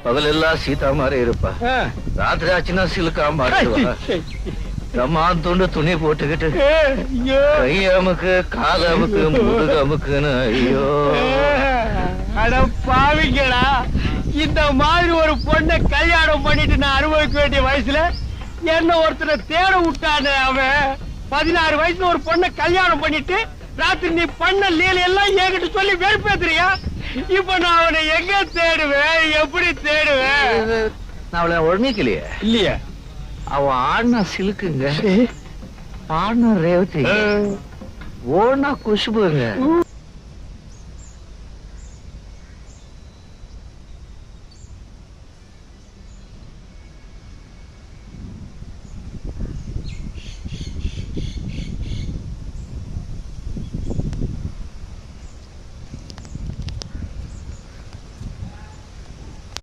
பகலெல்லாம் சீதா மாதிரி இருப்பா, ராத்திரி ஆச்சுன்னா சிலுக்கா மாறிடுவா. தம்மான் துண்டு துணி போட்டுக்கிட்டு கையமுக்கு காதமுக்கு முதுகமுக்குன்னு. ஐயோ அட பாவிங்களா, இந்த மாதிரி ஒரு பொண்ணை கல்யாணம் பண்ணிட்டு நான் அனுபவிக்க வேண்டிய வயசுல என்ன ஒருத்தரை தேட விட்டானே அவன். 16 வயசுல ஒரு பொண்ணை கல்யாணம் பண்ணிட்டு ராத்திரி நீ பண்ண லீல எல்லாம் என்கிட்ட சொல்லி வெறுப்பேத்துறியா? இப்ப நான் அவனை எங்க தேடுவேன், எப்படி தேடுவேன்? நான் அவளை உடனேக்கலையே இல்லையா? அவன் ஆடினா சிலுக்குங்க, பாடினா ரேவதி, ஓடினா குஷ்புங்க.